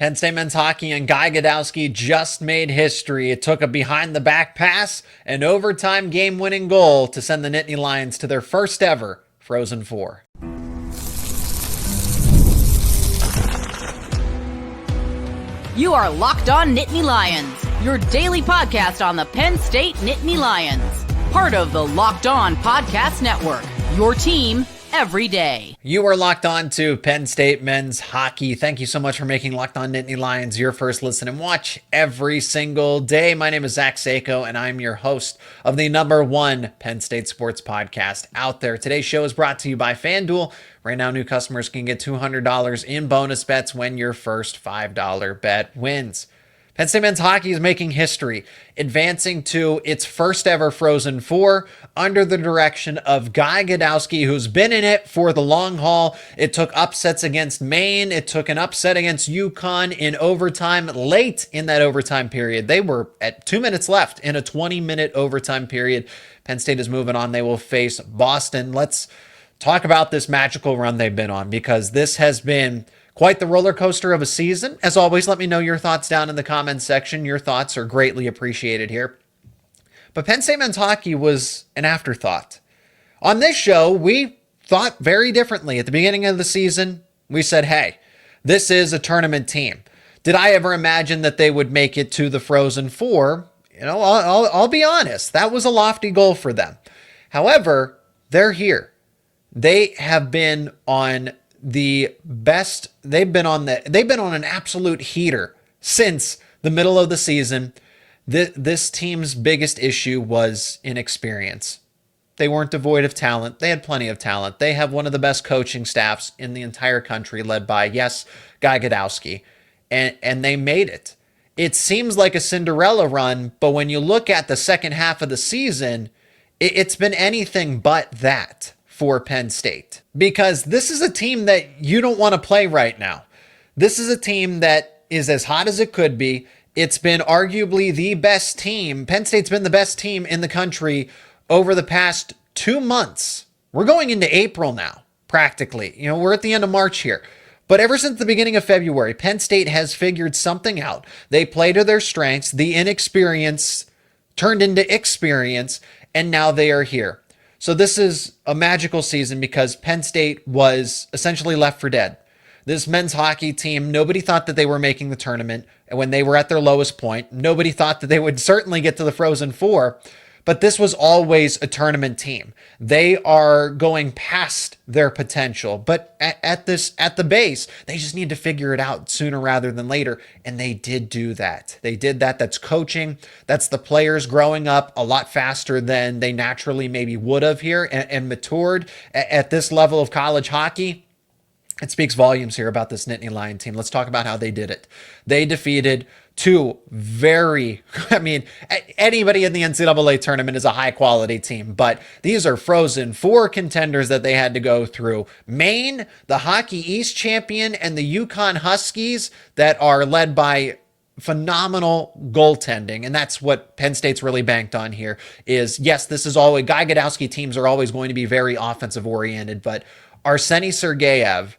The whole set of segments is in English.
Penn State men's hockey and Guy Gadowsky just made history. It took a behind-the-back pass and overtime game-winning goal to send the Nittany Lions to their first ever Frozen Four. You are Locked On Nittany Lions, your daily podcast on the Penn State Nittany Lions. Part of the Locked On Podcast Network, your team every day. You are locked on to Penn State men's hockey. Thank you so much for making Locked On Nittany Lions your first listen and watch every single day. My name is Zach Sako, and I'm your host of the #1 Penn State sports podcast out there. Today's show is brought to you by FanDuel. Right now, new customers can get $200 in bonus bets when your first $5 bet wins. Penn State men's hockey is making history, advancing to its first ever Frozen Four under the direction of Guy Gadowsky, who's been in it for the long haul. It took upsets against Maine. It took an upset against UConn in overtime late in that overtime period. They were at 2 minutes left in a 20-minute overtime period. Penn State is moving on. They will face Boston. Let's talk about this magical run they've been on, because this has been quite the roller coaster of a season. As always, let me know your thoughts down in the comments section. Your thoughts are greatly appreciated here. But Penn State men's hockey was an afterthought. On this show, we thought very differently. At the beginning of the season, we said, hey, this is a tournament team. Did I ever imagine that they would make it to the Frozen Four? You know, I'll be honest. That was a lofty goal for them. However, they're here. They have been on the best. They've been on an absolute heater since the middle of the season. This team's biggest issue was inexperience. They weren't devoid of talent. They had plenty of talent. They have one of the best coaching staffs in the entire country, led by, yes, Guy Gadowsky. And they made it. It seems like a Cinderella run, but when you look at the second half of the season, it's been anything but that for Penn State, because this is a team that you don't want to play right now. This is a team that is as hot as it could be. It's been arguably the best team. Penn State's been the best team in the country over the past 2 months. We're going into April now, practically. You know, we're at the end of March here. But ever since the beginning of February, Penn State has figured something out. They play to their strengths. The inexperience turned into experience, and now they are here. So this is a magical season because Penn State was essentially left for dead. This men's hockey team, nobody thought that they were making the tournament. And when they were at their lowest point, nobody thought that they would certainly get to the Frozen Four. But this was always a tournament team. They are going past their potential. But at the base, they just need to figure it out sooner rather than later. And they did do that. They did that. That's coaching. That's the players growing up a lot faster than they naturally maybe would have here and matured at this level of college hockey. It speaks volumes here about this Nittany Lion team. Let's talk about how they did it. They defeated two anybody in the NCAA tournament is a high quality team, but these are Frozen Four contenders that they had to go through. Maine, the Hockey East champion, and the UConn Huskies that are led by phenomenal goaltending. And that's what Penn State's really banked on here is, yes, this is always, Guy Gadowsky teams are always going to be very offensive oriented, but Arsenii Sergeev,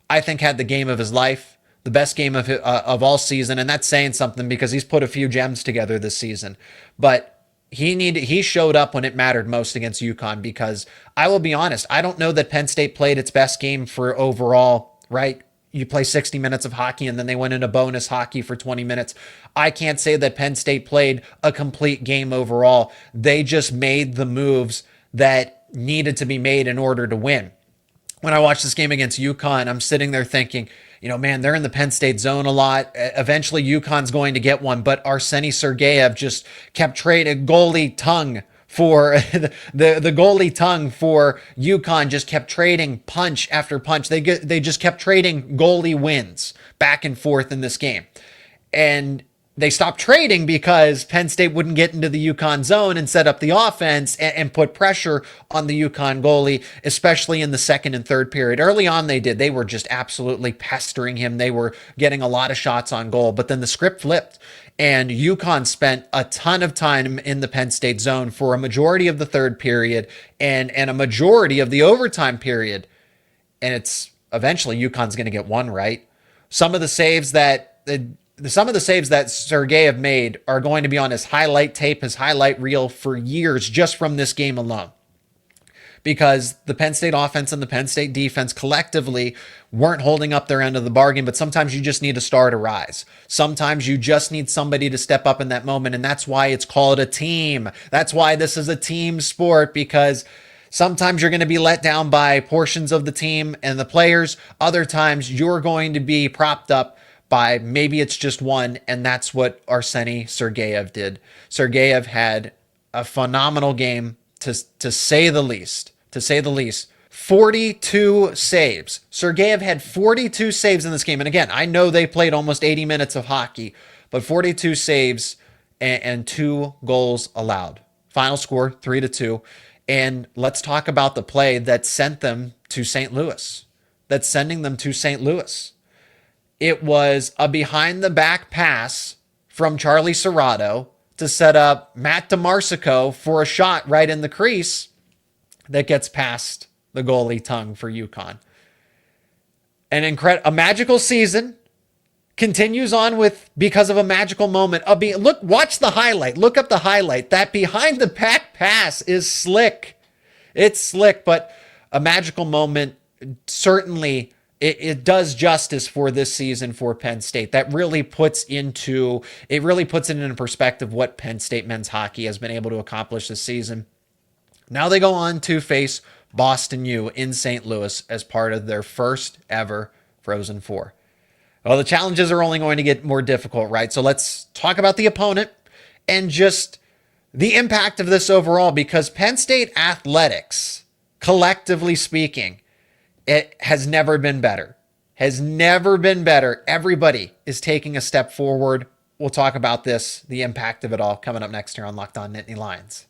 I think, had the game of his life. The best game of all season, and that's saying something because he's put a few gems together this season. But he showed up when it mattered most against UConn, because I will be honest, I don't know that Penn State played its best game for overall, right? You play 60 minutes of hockey and then they went into bonus hockey for 20 minutes. I can't say that Penn State played a complete game overall. They just made the moves that needed to be made in order to win. When I watched this game against UConn, I'm sitting there thinking, you know, man, they're in the Penn State zone a lot. Eventually, UConn's going to get one, but Arsenii Sergeev just kept trading goalie tongue for the goalie tongue for UConn. Just kept trading punch after punch. They just kept trading goalie wins back and forth in this game, and they stopped trading because Penn State wouldn't get into the UConn zone and set up the offense and put pressure on the UConn goalie, especially in the second and third period. Early on, they did. They were just absolutely pestering him. They were getting a lot of shots on goal, but then the script flipped, and UConn spent a ton of time in the Penn State zone for a majority of the third period and a majority of the overtime period. And it's eventually UConn's going to get one right. Some of the saves that some of the saves that Sergeev made are going to be on his highlight tape, his highlight reel for years, just from this game alone. Because the Penn State offense and the Penn State defense collectively weren't holding up their end of the bargain, but sometimes you just need a star to rise. Sometimes you just need somebody to step up in that moment, and that's why it's called a team. That's why this is a team sport, because sometimes you're going to be let down by portions of the team and the players. Other times you're going to be propped up by maybe it's just one, and that's what Arsenii Sergeev did. Sergeev had a phenomenal game, to say the least. 42 saves. Sergeev had 42 saves in this game. And again, I know they played almost 80 minutes of hockey, but 42 saves and 2 goals allowed. Final score 3-2. And let's talk about the play that sent them to St. Louis. That's sending them to St. Louis. It was a behind the back pass from Charlie Serrato to set up Matt DeMarsico for a shot right in the crease that gets past the goalie tongue for UConn. A magical season continues on with because of a magical moment. Watch the highlight. Look up the highlight. That behind the back pass is slick. It's slick, but a magical moment. Certainly, it does justice for this season for Penn State. That really puts it into perspective what Penn State men's hockey has been able to accomplish this season. Now they go on to face Boston U in St. Louis as part of their first ever Frozen Four. Well, the challenges are only going to get more difficult, right? So let's talk about the opponent and just the impact of this overall, because Penn State athletics, collectively speaking, it has never been better. Everybody is taking a step forward. We'll talk about this, the impact of it all, coming up next here on Locked On Nittany Lions.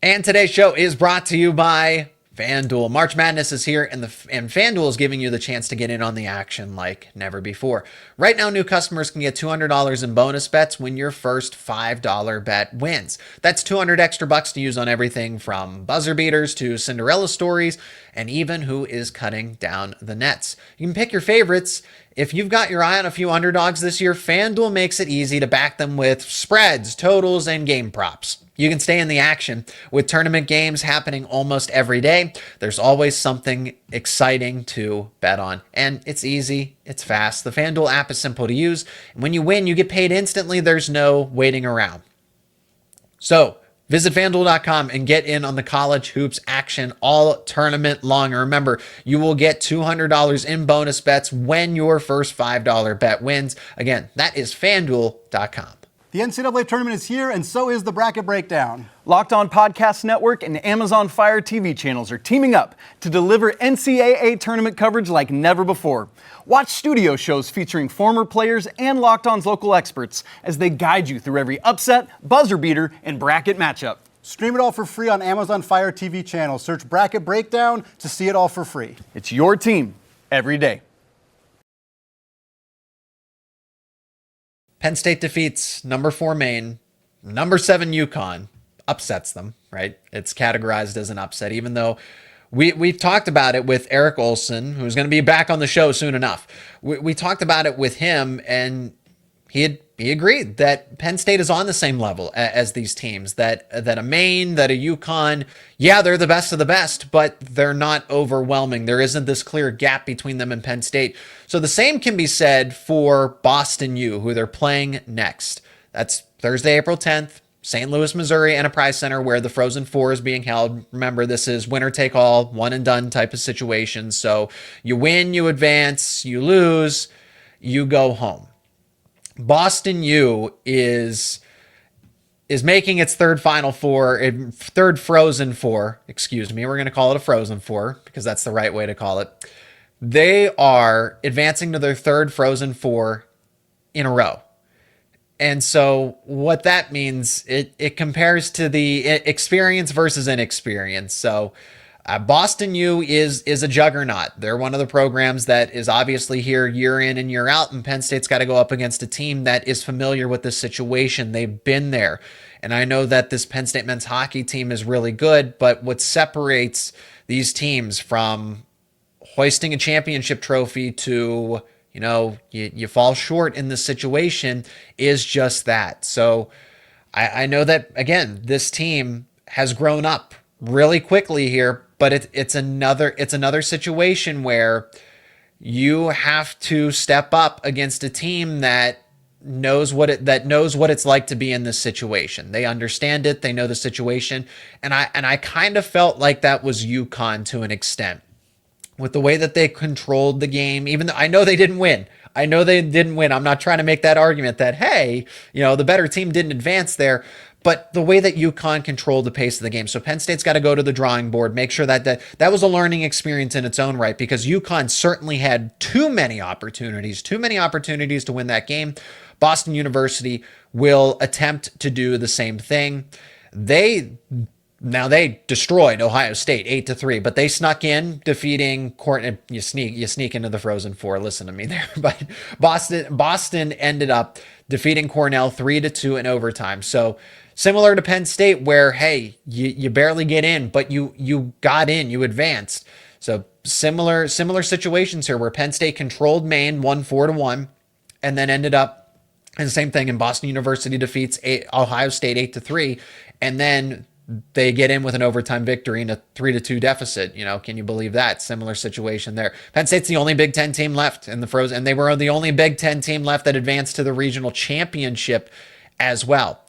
And today's show is brought to you by FanDuel. March Madness is here, and FanDuel is giving you the chance to get in on the action like never before. Right now, new customers can get $200 in bonus bets when your first $5 bet wins. That's $200 extra bucks to use on everything from buzzer beaters to Cinderella stories, and even who is cutting down the nets. You can pick your favorites. If you've got your eye on a few underdogs this year, FanDuel makes it easy to back them with spreads, totals, and game props. You can stay in the action with tournament games happening almost every day. There's always something exciting to bet on. And it's easy, it's fast. The FanDuel app is simple to use. And when you win, you get paid instantly. There's no waiting around. So visit FanDuel.com and get in on the college hoops action all tournament long. And remember, you will get $200 in bonus bets when your first $5 bet wins. Again, that is FanDuel.com. The NCAA tournament is here, and so is the Bracket Breakdown. Locked On Podcast Network and Amazon Fire TV channels are teaming up to deliver NCAA tournament coverage like never before. Watch studio shows featuring former players and Locked On's local experts as they guide you through every upset, buzzer beater, and bracket matchup. Stream it all for free on Amazon Fire TV channel. Search Bracket Breakdown to see it all for free. It's your team every day. Penn State defeats number 4 Maine, number 7 UConn, upsets them, right? It's categorized as an upset, even though we've talked about it with Eric Olson, who's going to be back on the show soon enough. We talked about it with him, and he agreed that Penn State is on the same level as these teams, that a Maine, that a UConn, yeah, they're the best of the best, but they're not overwhelming. There isn't this clear gap between them and Penn State. So the same can be said for Boston U, who they're playing next. That's Thursday, April 10th, St. Louis, Missouri Enterprise Center, where the Frozen Four is being held. Remember, this is winner take all, one and done type of situation. So you win, you advance, you lose, you go home. Boston U is making its third Frozen Four. Excuse me. We're going to call it a Frozen Four because that's the right way to call it. They are advancing to their third Frozen Four in a row. And so what that means, it compares to the experience versus inexperience. So Boston U is a juggernaut. They're one of the programs that is obviously here year in and year out, and Penn State's got to go up against a team that is familiar with this situation. They've been there. And I know that this Penn State men's hockey team is really good, but what separates these teams from hoisting a championship trophy to, you fall short in this situation is just that. So I know that, again, this team has grown up really quickly here, but it's another situation where you have to step up against a team that knows what it's like to be in this situation. They understand it. They know the situation. And I kind of felt like that was UConn to an extent with the way that they controlled the game, even though I know they didn't win. I'm not trying to make that argument that, hey, the better team didn't advance there. But the way that UConn controlled the pace of the game. So Penn State's got to go to the drawing board, make sure that was a learning experience in its own right, because UConn certainly had too many opportunities to win that game. Boston University will attempt to do the same thing. They destroyed Ohio State 8-3, but they snuck in, defeating Cornell. You sneak into the Frozen Four. Listen to me there, but Boston ended up defeating Cornell 3-2 in overtime. So similar to Penn State, where hey, you barely get in, but you got in, you advanced. So similar situations here, where Penn State controlled Maine, won 4-1, and then ended up. And the same thing, in Boston University defeats Ohio State 8-3, and then they get in with an overtime victory in a 3-2 deficit. Can you believe that? Similar situation there. Penn State's the only Big Ten team left in the Frozen, and they were the only Big Ten team left that advanced to the regional championship as well.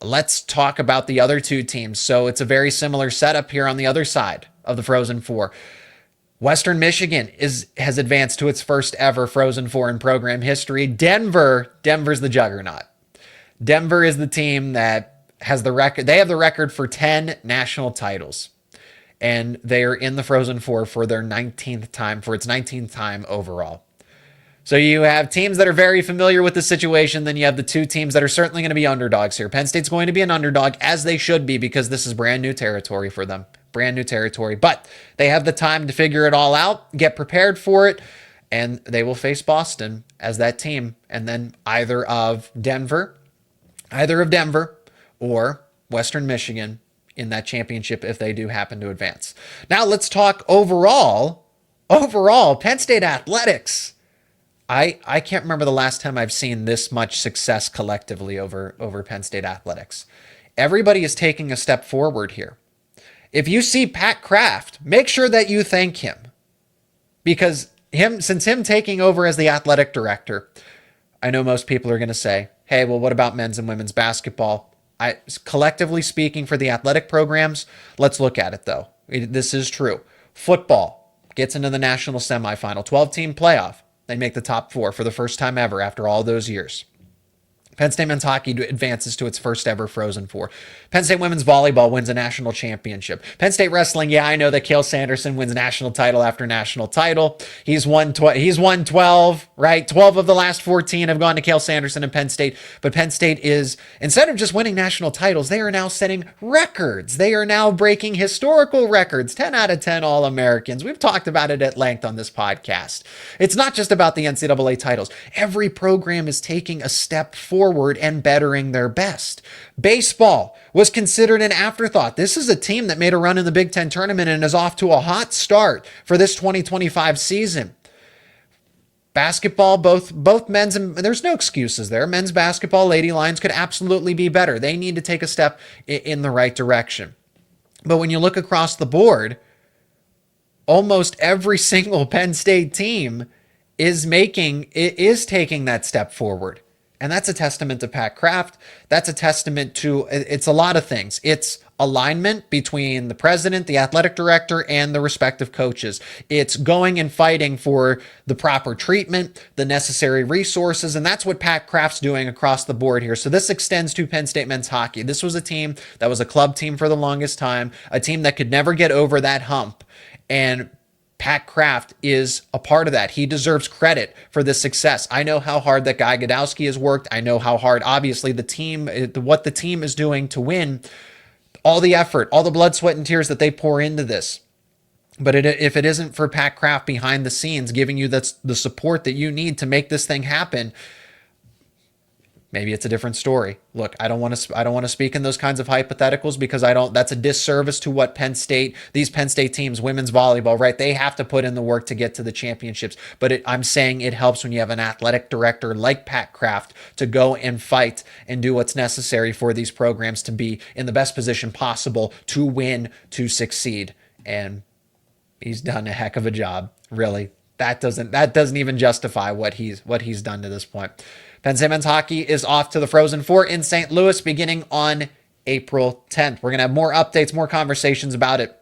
Let's talk about the other two teams. So it's a very similar setup here on the other side of the Frozen Four. Western Michigan has advanced to its first ever Frozen Four in program history. Denver's the juggernaut. Denver is the team that has the record. They have the record for 10 national titles, and they are in the Frozen Four for its 19th time overall. So you have teams that are very familiar with the situation. Then you have the two teams that are certainly going to be underdogs here. Penn State's going to be an underdog, as they should be, because this is brand new territory for them. Brand new territory, but they have the time to figure it all out, get prepared for it, and they will face Boston as that team, and then either of Denver or Western Michigan in that championship if they do happen to advance. Now let's talk overall Penn State athletics. I can't remember the last time I've seen this much success collectively over Penn State athletics. Everybody is taking a step forward here. If you see Pat Kraft, make sure that you thank him, because since him taking over as the athletic director, I know most people are going to say, hey, well, what about men's and women's basketball? Collectively speaking, for the athletic programs, let's look at it though. This is true. Football gets into the national semifinal, 12-team playoff. They make the top four for the first time ever after all those years. Penn State men's hockey advances to its first ever Frozen Four. Penn State women's volleyball wins a national championship. Penn State wrestling, yeah, I know that Cale Sanderson wins national title after national title. He's won 12, right? 12 of the last 14 have gone to Cale Sanderson and Penn State. But Penn State is, instead of just winning national titles, they are now setting records. They are now breaking historical records. 10 out of 10 All-Americans. We've talked about it at length on this podcast. It's not just about the NCAA titles. Every program is taking a step forward and bettering their best. Baseball was considered an afterthought. This is a team that made a run in the Big Ten tournament and is off to a hot start for this 2025 season. Basketball, both men's, and there's no excuses there. Men's basketball, Lady Lions could absolutely be better. They need to take a step in the right direction. But when you look across the board, almost every single Penn State team is taking that step forward. And that's a testament to Pat Kraft. That's a testament to, it's a lot of things. It's alignment between the president, the athletic director, and the respective coaches. It's going and fighting for the proper treatment, the necessary resources, and that's what Pat Kraft's doing across the board here. So this extends to Penn State men's hockey. This was a team that was a club team for the longest time, a team that could never get over that hump. And Pat Kraft is a part of that. He deserves credit for this success. I know how hard that Guy Gadowsky has worked. I know how hard, obviously, what the team is doing to win. All the effort, all the blood, sweat, and tears that they pour into this. But if it isn't for Pat Kraft behind the scenes giving you the support that you need to make this thing happen, maybe it's a different story. Look, I don't want to speak in those kinds of hypotheticals because that's a disservice to what these Penn State teams, women's volleyball, right? They have to put in the work to get to the championships. But I'm saying it helps when you have an athletic director like Pat Kraft to go and fight and do what's necessary for these programs to be in the best position possible to win, to succeed. And he's done a heck of a job, really. That doesn't even justify what he's done to this point. Penn State men's hockey is off to the Frozen Four in St. Louis beginning on April 10th. We're going to have more updates, more conversations about it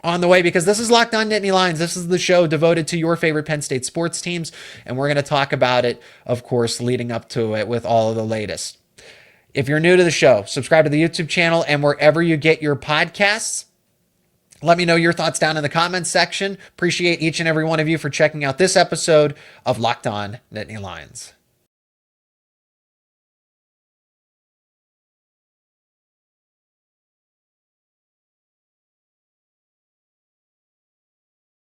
on the way because this is Locked On Nittany Lions. This is the show devoted to your favorite Penn State sports teams, and we're going to talk about it, of course, leading up to it with all of the latest. If you're new to the show, subscribe to the YouTube channel and wherever you get your podcasts. Let me know your thoughts down in the comments section. Appreciate each and every one of you for checking out this episode of Locked On Nittany Lions.